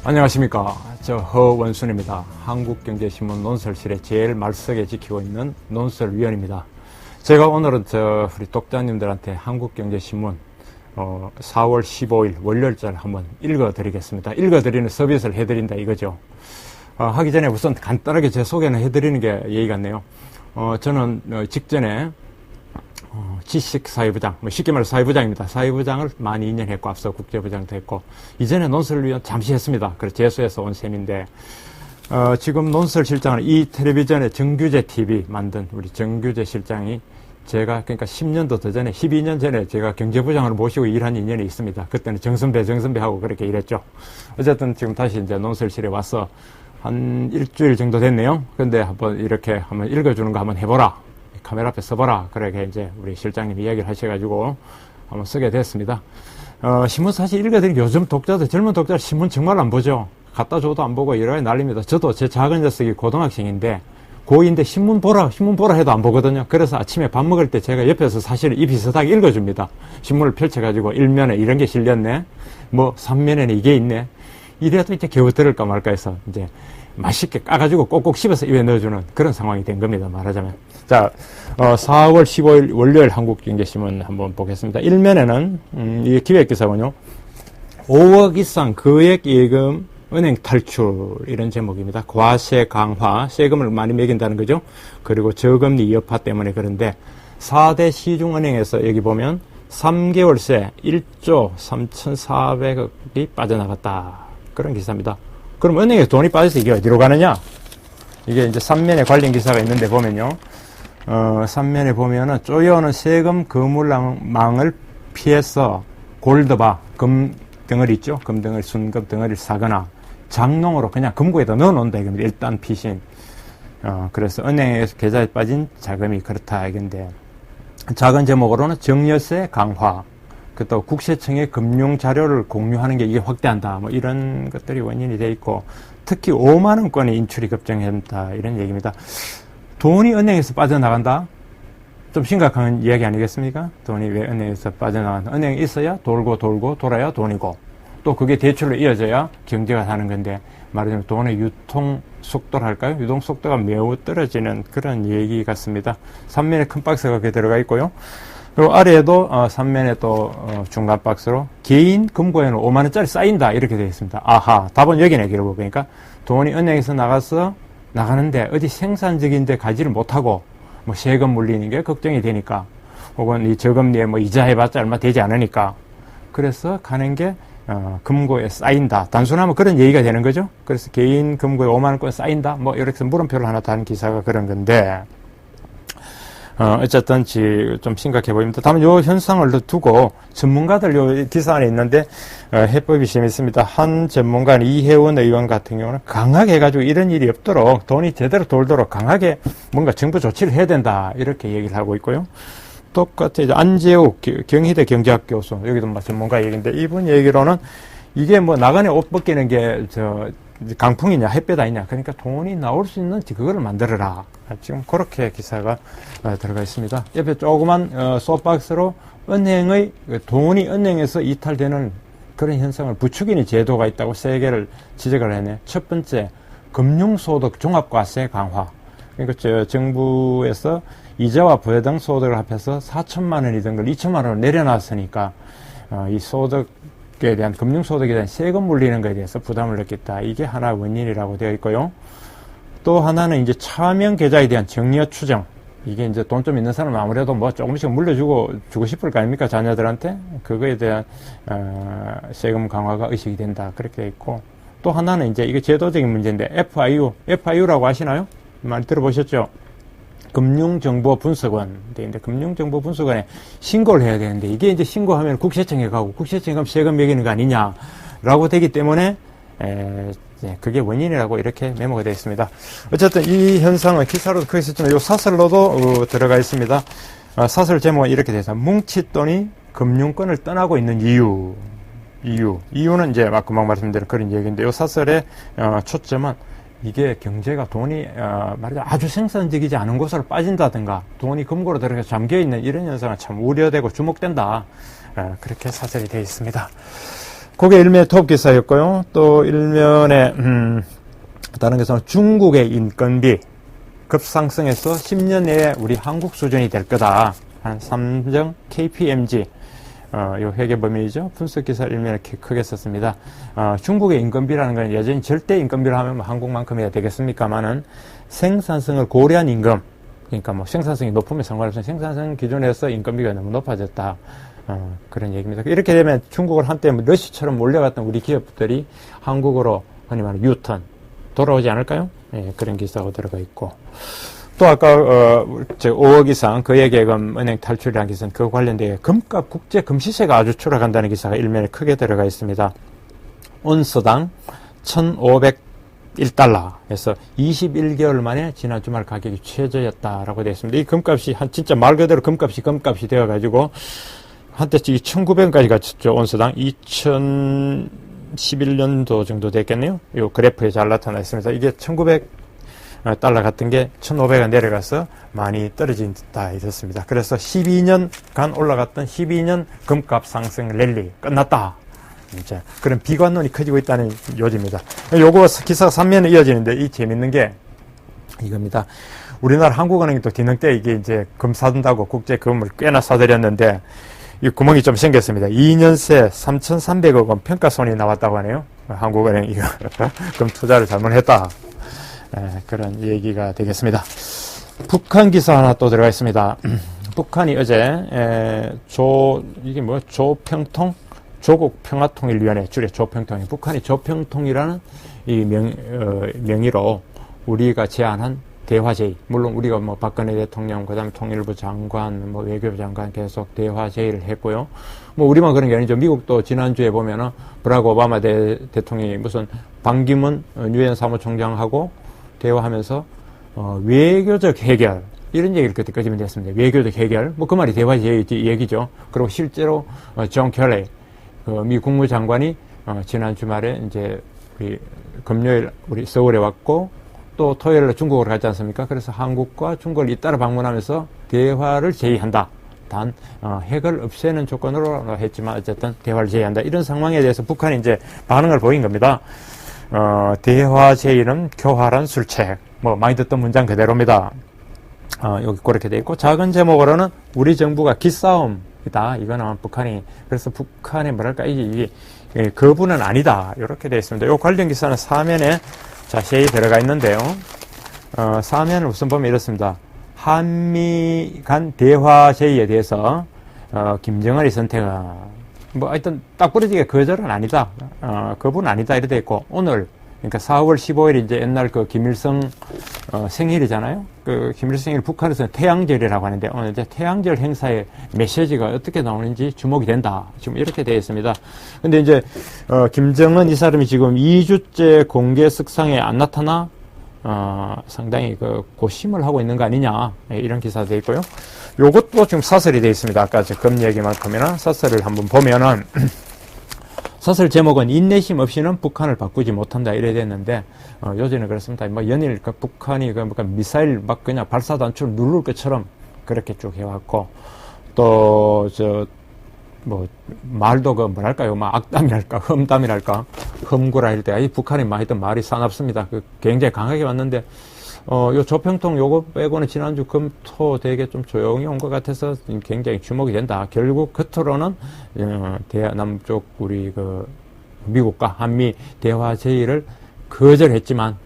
안녕하십니까. 저 허원순입니다. 한국경제신문 논설실에 제일 말석에 지키고 있는 논설위원입니다. 제가 오늘은 우리 독자님들한테 한국경제신문 4월 15일 월요일날 한번 읽어드리겠습니다. 읽어드리는 서비스를 해드린다 이거죠. 하기 전에 우선 간단하게 제 소개는 해드리는 게 예의 같네요. 저는 직전에 지식사회부장, 쉽게 말해서 사회부장입니다. 사회부장을 만 2년 했고, 앞서 국제부장도 했고, 이전에 논설위원 잠시 했습니다. 그래서 재수해서 온 셈인데, 지금 논설실장은 이 텔레비전의 정규제 TV 만든 우리 정규제 실장이 제가, 그러니까 10년도 더 전에, 12년 전에 제가 경제부장을 모시고 일한 인연이 있습니다. 그때는 정선배하고 그렇게 일했죠. 어쨌든 지금 다시 이제 논설실에 와서 한 일주일 정도 됐네요. 근데 이렇게 한번 읽어주는 거 한번 해보라. 카메라 앞에 써봐라. 그렇게 이제 우리 실장님이 이야기를 하셔가지고 한번 쓰게 됐습니다. 신문 사실 읽어드리는 요즘 젊은 독자들 신문 정말 안 보죠. 갖다 줘도 안 보고 이러게 난립니다. 저도 제 작은 녀석이 고등학생인데 고2인데 신문 보라 해도 안 보거든요. 그래서 아침에 밥 먹을 때 제가 옆에서 사실 이 비슷하게 읽어줍니다. 신문을 펼쳐가지고 1면에 이런 게 실렸네. 뭐 3면에는 이게 있네. 이래도 이제 겨우 들을까 말까 해서 이제 맛있게 까가지고 꼭꼭 씹어서 입에 넣어주는 그런 상황이 된 겁니다. 말하자면. 자, 4월 15일 월요일 한국경제신문 한번 보겠습니다. 1면에는, 이게 기획기사군요. 5억 이상 거액예금 은행 탈출, 이런 제목입니다. 과세 강화, 세금을 많이 매긴다는 거죠. 그리고 저금리 여파 때문에 그런데 4대 시중은행에서 여기 보면 3개월 새 1조 3,400억이 빠져나갔다. 그런 기사입니다. 그럼 은행에 돈이 빠져서 이게 어디로 가느냐? 이게 이제 3면에 관련 기사가 있는데 보면요. 3면에 보면은 쪼여오는 세금 거물망을 피해서 골드바, 금 덩어리 있죠? 금 덩어리, 순금 덩어리를 사거나 장롱으로 그냥 금고에다 넣어놓는다 이겁니다. 일단 피신. 그래서 은행에서 계좌에 빠진 자금이 그렇다 이건데 작은 제목으로는 정여세 강화. 또 국세청의 금융 자료를 공유하는 게 이게 확대한다. 뭐 이런 것들이 원인이 돼 있고 특히 5만 원권의 인출이 급증한다. 이런 얘기입니다. 돈이 은행에서 빠져나간다? 좀 심각한 이야기 아니겠습니까? 돈이 왜 은행에서 빠져나간다? 은행에 있어야 돌고 돌아야 돈이고 또 그게 대출로 이어져야 경제가 사는 건데 말하자면 돈의 유통 속도랄까요? 유동 속도가 매우 떨어지는 그런 얘기 같습니다. 3면에 큰 박스가 그렇게 들어가 있고요. 그리고 아래에도 3면에 또 중간 박스로 개인 금고에는 5만 원짜리 쌓인다 이렇게 되어 있습니다. 아하, 답은 여기네. 기록 보니까 돈이 은행에서 나가는데 어디 생산적인 데 가지를 못하고 뭐 세금 물리는 게 걱정이 되니까 혹은 이 저금리에 뭐 이자 해봤자 얼마 되지 않으니까 그래서 가는 게 금고에 쌓인다. 단순하면 그런 얘기가 되는 거죠. 그래서 개인 금고에 5만 원권 쌓인다. 뭐 이렇게 해서 물음표를 하나 다는 기사가 그런 건데 어쨌든 좀 심각해 보입니다. 다만 요 현상을 두고 전문가들 요 기사 안에 있는데 해법이 재밌습니다. 한 전문가는 이혜원 의원 같은 경우는 강하게 해가지고 이런 일이 없도록 돈이 제대로 돌도록 강하게 뭔가 정부 조치를 해야 된다 이렇게 얘기를 하고 있고요. 똑같이 이제 안재욱 경희대 경제학 교수 여기도 뭐 전문가 얘기인데 이분 얘기로는 이게 뭐 나간에 옷 벗기는 게 강풍이냐 햇볕 아니냐 그러니까 돈이 나올 수 있는 그거를 만들어라. 지금 그렇게 기사가 들어가 있습니다. 옆에 조그만 소박스로 은행의 돈이 은행에서 이탈되는 그런 현상을 부추기는 제도가 있다고 세 개를 지적을 했네. 첫 번째 금융소득 종합과세 강화. 그러니까 정부에서 이자와 부채 등 소득을 합해서 4천만 원이던 걸 2천만 원으로 내려놨으니까 이 소득에 대한 금융소득에 대한 세금 물리는 것에 대해서 부담을 느꼈다. 이게 하나 원인이라고 되어 있고요. 또 하나는 이제 차명 계좌에 대한 정려 추정. 이게 이제 돈 좀 있는 사람은 아무래도 뭐 조금씩 주고 싶을 거 아닙니까? 자녀들한테. 그거에 대한, 세금 강화가 의식이 된다. 그렇게 되어 있고. 또 하나는 이제 이게 제도적인 문제인데, FIU라고 아시나요? 많이 들어보셨죠? 금융정보분석원. 근데 금융정보분석원에 신고를 해야 되는데, 이게 이제 신고하면 국세청에 가고, 국세청에 가면 세금 매기는 거 아니냐라고 되기 때문에, 그게 원인이라고 이렇게 메모가 되어 있습니다. 어쨌든 이 현상은 기사로도 크게 썼지만 이 사설로도 들어가 있습니다. 사설 제목은 이렇게 되어 있습니다. 뭉칫돈이 금융권을 떠나고 있는 이유는 이제 막 금방 말씀드린 그런 얘기인데 이 사설의 초점은 이게 경제가 돈이 말하자면 아주 생산적이지 않은 곳으로 빠진다든가 돈이 금고로 들어가서 잠겨있는 이런 현상은 참 우려되고 주목된다. 그렇게 사설이 되어 있습니다. 그게 일면의 톱 기사였고요. 또 일면에 다른 것은 중국의 인건비 급상승해서 10년 내에 우리 한국 수준이 될 거다. 한 삼성 KPMG 요 회계 범위죠. 분석 기사 일면에 크게 썼습니다. 중국의 인건비라는 건 여전히 절대 인건비를 하면 한국만큼 해야 되겠습니까만은 생산성을 고려한 임금, 그러니까 뭐 생산성이 높으면 상관없어요. 생산성 기준에서 인건비가 너무 높아졌다. 그런 얘기입니다. 이렇게 되면 중국을 한때 러시처럼 몰려갔던 우리 기업들이 한국으로 흔히 말하는 유턴 돌아오지 않을까요? 예, 그런 기사가 들어가 있고. 또 아까 5억 이상 거액예금 은행 탈출이라는 기사는 그 관련되어 금값 국제 금시세가 아주 추락한다는 기사가 일면에 크게 들어가 있습니다. 온스당 1,501달러에서 21개월 만에 지난 주말 가격이 최저였다라고 되어 있습니다. 이 금값이 진짜 말 그대로 금값이 되어 가지고 한때 2,900원까지 갔었죠. 온스당 2011년도 정도 됐겠네요. 이 그래프에 잘 나타나 있습니다. 이게 1,900달러 같은 게 1,500원 내려가서 많이 떨어진다 이렇습니다. 그래서 12년간 올라갔던 12년 금값 상승 랠리 끝났다. 이제 그런 비관론이 커지고 있다는 요지입니다. 요거 기사가 3면에 이어지는데 이 재밌는 게 이겁니다. 우리나라 한국은행이 또 뒤늦게 때 이게 이제 금 사둔다고 국제 금을 꽤나 사들였는데 이 구멍이 좀 생겼습니다. 2년 새 3,300억 원 평가손이 나왔다고 하네요. 한국은행 이거 금 투자를 잘못했다. 그런 얘기가 되겠습니다. 북한 기사 하나 또 들어가 있습니다. 북한이 어제 조평통 조국평화통일위원회 줄여 조평통이 북한이 조평통이라는 이 명의로 우리가 제안한 대화제의, 물론 우리가 뭐 박근혜 대통령, 그 다음에 통일부 장관, 뭐 외교부 장관 계속 대화제의를 했고요. 뭐 우리만 그런 게 아니죠. 미국도 지난주에 보면은 브라크 오바마 대통령이 무슨 반기문 유엔 사무총장하고 대화하면서 외교적 해결 이런 얘기를 그때까지 했습니다. 외교적 해결, 뭐 그 말이 대화제의 얘기죠. 그리고 실제로 존 켈리 미 국무장관이 지난 주말에 이제 금요일 우리 서울에 왔고 또 토요일에 중국으로 갔지 않습니까? 그래서 한국과 중국을 잇따라 방문하면서 대화를 제의한다. 단 핵을 없애는 조건으로 했지만 어쨌든 대화를 제의한다. 이런 상황에 대해서 북한이 이제 반응을 보인 겁니다. 대화 제의는 교활한 술책. 뭐 많이 듣던 문장 그대로입니다. 여기 그렇게 돼 있고 작은 제목으로는 우리 정부가 기싸움이다. 이거는 북한이 그래서 북한의 뭐랄까 이게 거부는 아니다. 이렇게 돼 있습니다. 이 관련 기사는 사면에 자세히 들어가 있는데요. 사면을 우선 보면 이렇습니다. 한미 간 대화 제의에 대해서 김정은이 선택은 뭐 하여튼 딱 부러지게 거절은 아니다. 거부는 아니다. 이렇게 돼 있고 오늘 그러니까 4월 15일 이제 옛날 그 김일성 생일이잖아요. 그 김일성 생일 북한에서는 태양절이라고 하는데 오늘 이제 태양절 행사의 메시지가 어떻게 나오는지 주목이 된다. 지금 이렇게 되어 있습니다. 근데 이제 김정은 이 사람이 지금 2주째 공개 석상에 안 나타나 상당히 그 고심을 하고 있는 거 아니냐 이런 기사도 되어 있고요. 요것도 지금 사설이 되어 있습니다. 아까 금 얘기만큼이나 사설을 한번 보면은 사설 제목은 인내심 없이는 북한을 바꾸지 못한다 이래 됐는데 요즘은 그렇습니다. 뭐 연일 그 북한이 그 미사일 막 그냥 발사 단추를 누를 것처럼 그렇게 쭉 해왔고 또 뭐 말도 그 뭐랄까요, 막 악담이랄까 험담이랄까 험구라 할 때 이 북한이 많이 했던 말이 사납습니다. 그 굉장히 강하게 왔는데 요 조평통 요거 빼고는 지난주 금토 되게 좀 조용히 온 것 같아서 굉장히 주목이 된다. 결국 겉으로는 남쪽 우리 그 미국과 한미 대화 제의를 거부했지만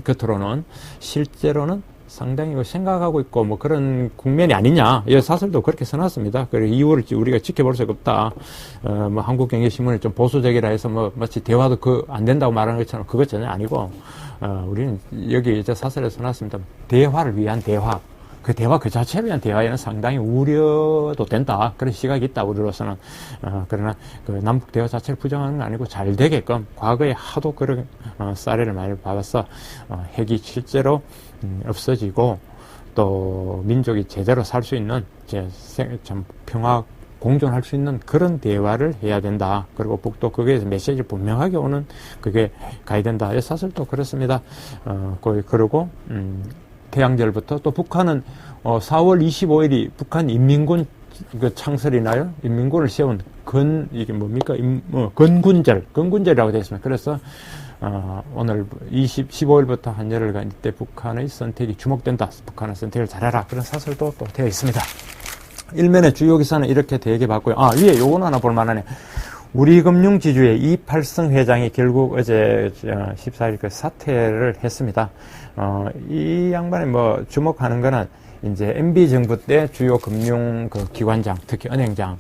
겉으로는 실제로는 상당히 상각하고 있고 뭐 그런 국면이 아니냐. 이 사설도 그렇게 써놨습니다. 그리고 이유를 우리가 지켜볼 수가 없다. 뭐 한국경제신문이 좀 보수적이라 해서 뭐 마치 대화도 안 된다고 말하는 것처럼 그것 전혀 아니고 우리는 여기 이제 사설에 써놨습니다. 대화를 위한 대화. 그 대화 그 자체를 위한 대화에는 상당히 우려도 된다. 그런 시각이 있다, 우리로서는. 그러나 그 남북 대화 자체를 부정하는 건 아니고 잘 되게끔 과거에 하도 그런 사례를 많이 받아서 핵이 실제로 없어지고 또 민족이 제대로 살 수 있는 참 평화 공존할 수 있는 그런 대화를 해야 된다. 그리고 또 거기에서 메시지 분명하게 오는 그게 가야 된다. 사설도 그렇습니다. 그리고 태양절부터 또 북한은 4월 25일이 북한 인민군 그 창설이나요? 인민군을 세운 이게 뭡니까? 건군절이라고 되어 있습니다. 그래서, 오늘 15일부터 한 열흘간 이때 북한의 선택이 주목된다. 북한의 선택을 잘해라. 그런 사설도 또 되어 있습니다. 일면의 주요 기사는 이렇게 되게 봤고요. 위에 요거는 하나 볼만하네. 우리금융지주의 이팔성 회장이 결국 어제 14일 그 사퇴를 했습니다. 이 양반이 뭐 주목하는 거는 이제 MB 정부 때 주요 금융 그 기관장, 특히 은행장,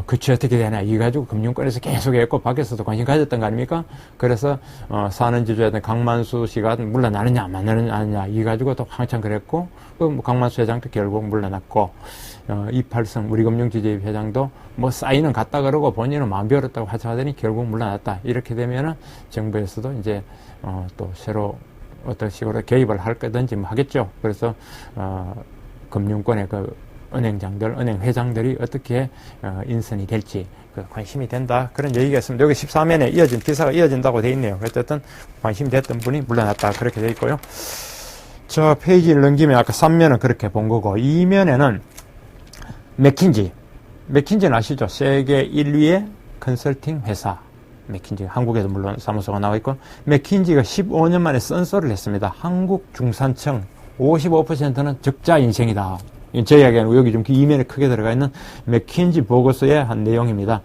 그치 어떻게 되나 이 가지고 금융권에서 계속 했고 밖에서도 관심 가졌던 거 아닙니까? 그래서 사는지주였던 강만수 씨가 물러나느냐 안 물러나느냐 이 가지고 또 한참 그랬고 그 강만수 회장도 결국 물러났고 이팔성 우리금융지주의 회장도 뭐 사인은 갔다 그러고 본인은 마음 비웠다고 하더니 결국 물러났다. 이렇게 되면은 정부에서도 이제 또 새로 어떤 식으로 개입을 할 거든지 뭐 하겠죠. 그래서 금융권의 그 은행장들, 은행 회장들이 어떻게 인선이 될지 관심이 된다. 그런 얘기가 있습니다. 여기 14면에 이어진 기사가 이어진다고 돼 있네요. 어쨌든 관심이 됐던 분이 물러났다. 그렇게 돼 있고요. 저 페이지를 넘기면 아까 3면은 그렇게 본 거고 2면에는 맥킨지는 아시죠? 세계 1위의 컨설팅 회사. 맥킨지, 한국에도 물론 사무소가 나와 있고, 맥킨지가 15년 만에 선서를 했습니다. 한국 중산층 55%는 적자 인생이다. 제 이야기는 여기 좀 이면에 크게 들어가 있는 맥킨지 보고서의 한 내용입니다.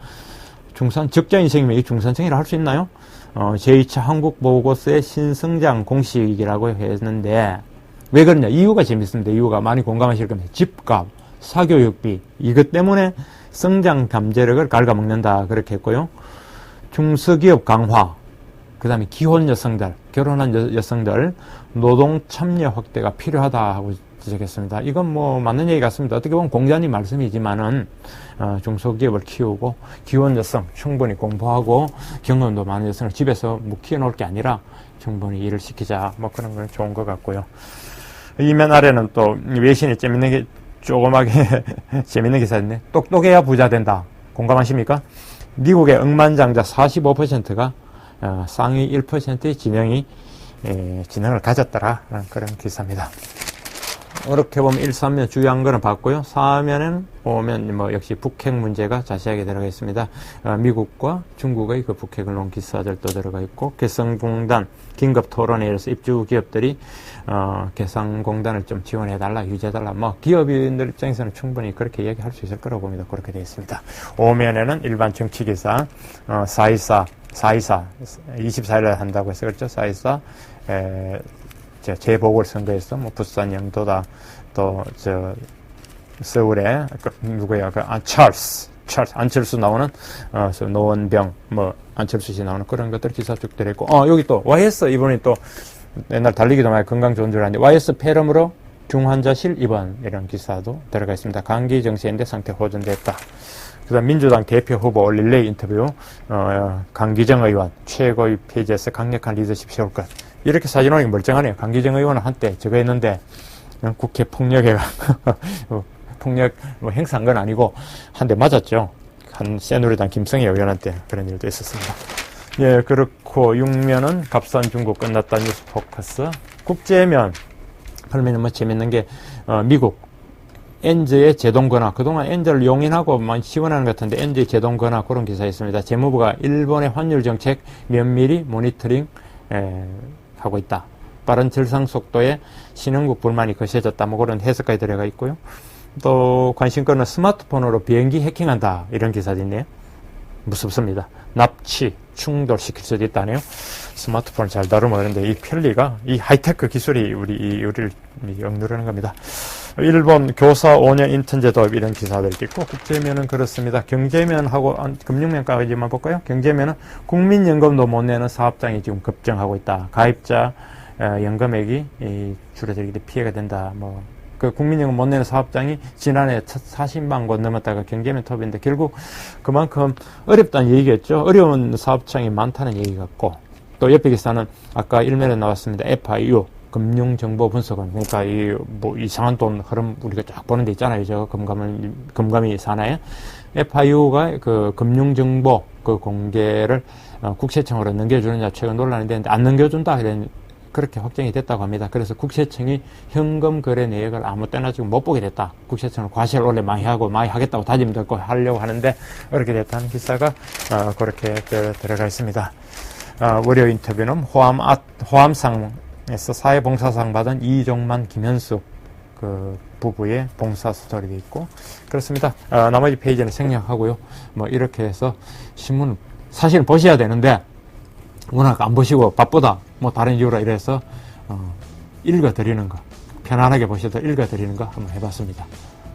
적자 인생이면 이 중산층이라 할 수 있나요? 제2차 한국 보고서의 신성장 공식이라고 했는데, 왜 그러냐? 이유가 재밌습니다. 이유가 많이 공감하실 겁니다. 집값, 사교육비, 이것 때문에 성장 잠재력을 갉아먹는다. 그렇게 했고요. 중소기업 강화, 그 다음에 기혼 여성들, 결혼한 여성들, 노동 참여 확대가 필요하다 하고 지적했습니다. 이건 뭐 맞는 얘기 같습니다. 어떻게 보면 공자님 말씀이지만은, 중소기업을 키우고, 기혼 여성 충분히 공부하고, 경험도 많은 여성을 집에서 뭐 키워놓을 게 아니라 충분히 일을 시키자. 뭐 그런 건 좋은 것 같고요. 이면 아래는 또 외신이 재밌는 게 조그맣게 재밌는 기사 있네. 똑똑해야 부자 된다. 공감하십니까? 미국의 억만장자 45%가 상위 1%의 지능을 가졌더라라는 그런 기사입니다. 이렇게 보면 1, 3면 중요한 거는 봤고요. 4면은 보면 뭐 역시 북핵 문제가 자세하게 들어가 있습니다. 미국과 중국의 그 북핵을 놓은 기사들도 들어가 있고, 개성공단 긴급 토론회에서 입주 기업들이 개성공단을 좀 지원해달라, 유지해달라. 뭐 기업인들 입장에서는 충분히 그렇게 얘기할 수 있을 거라고 봅니다. 그렇게 되어 있습니다. 5면에는 일반 정치 기사 4.24 24일에 한다고 해서 그렇죠. 4.24 재보궐선거에서 뭐 부산 영도다, 또 서울에 누구야 찰스 안철수 나오는 노원병 뭐 안철수 씨 나오는 그런 것들 기사 쭉 들어있고, 여기 또 YS 이번에 또 옛날 달리기도 많이 건강 좋은 줄 알았는데 YS 폐렴으로 중환자실 입원 이런 기사도 들어가 있습니다. 감기 증세인데 상태 호전됐다. 그다음 민주당 대표 후보 릴레이 인터뷰, 강기정 의원 최고위 폐지해서 강력한 리더십 세울 것. 이렇게 사진 오는 게 멀쩡하네요. 강기정 의원은 한때 저거 했는데 국회 폭력에 폭력 뭐 행사한 건 아니고 한 대 맞았죠. 한 새누리당 김성애 의원한테 그런 일도 있었습니다. 예, 그렇고 6면은 값싼 중국 끝났다 뉴스 포커스. 국제면 그러면 뭐 재밌는 게 미국 엔즈의 제동 권화, 그동안 엔즈를 용인하고 많이 지원하는 것 같은데 엔즈의 제동 권화 그런 기사 있습니다. 재무부가 일본의 환율 정책 면밀히 모니터링 하고 있다. 빠른 절상 속도에 신흥국 불만이 거세졌다. 뭐 그런 해석까지 들어가 있고요. 또 관심권은 스마트폰으로 비행기 해킹한다. 이런 기사도 있네요. 무섭습니다. 납치, 충돌시킬 수도 있다네요. 스마트폰을 잘 다루면 그런데 이 편리가, 이 하이테크 기술이 우리를 억누르는 겁니다. 일본 교사 5년 인턴제 도입 이런 기사들 있고, 국제면은 그렇습니다. 경제면하고 금융면까지만 볼까요? 경제면은 국민연금도 못 내는 사업장이 지금 급증하고 있다. 가입자 연금액이 줄어들기 때문에 피해가 된다. 뭐 그 국민연금 못 내는 사업장이 지난해 40만 곳 넘었다가 경제면 톱인데 결국 그만큼 어렵다는 얘기겠죠. 어려운 사업장이 많다는 얘기 같고, 또 옆에 기사는 아까 일면에 나왔습니다. FIU 금융정보분석원, 그러니까 뭐 이상한 돈 흐름 우리가 쫙 보는 데 있잖아요. 저 금감이 산하에 FIU가 그 금융정보 그 공개를 국세청으로 넘겨주느냐 최근 논란이 되는데 안 넘겨준다 이런 그렇게 확정이 됐다고 합니다. 그래서 국세청이 현금 거래 내역을 아무 때나 지금 못 보게 됐다. 국세청은 과세를 원래 많이 하고 많이 하겠다고 다짐도 했고 하려고 하는데 그렇게 됐다는 기사가 그렇게 들어가 있습니다. 월요 인터뷰는 호암상에서 사회봉사상 받은 이종만 김현숙 그 부부의 봉사 스토리도 있고 그렇습니다. 나머지 페이지는 생략하고요. 뭐 이렇게 해서 신문 사실 보셔야 되는데 워낙 안 보시고 바쁘다 뭐 다른 이유로 이래서 읽어드리는 거 편안하게 보셔도 읽어드리는 거 한번 해봤습니다.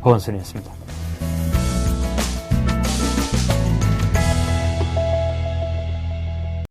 허원순이었습니다.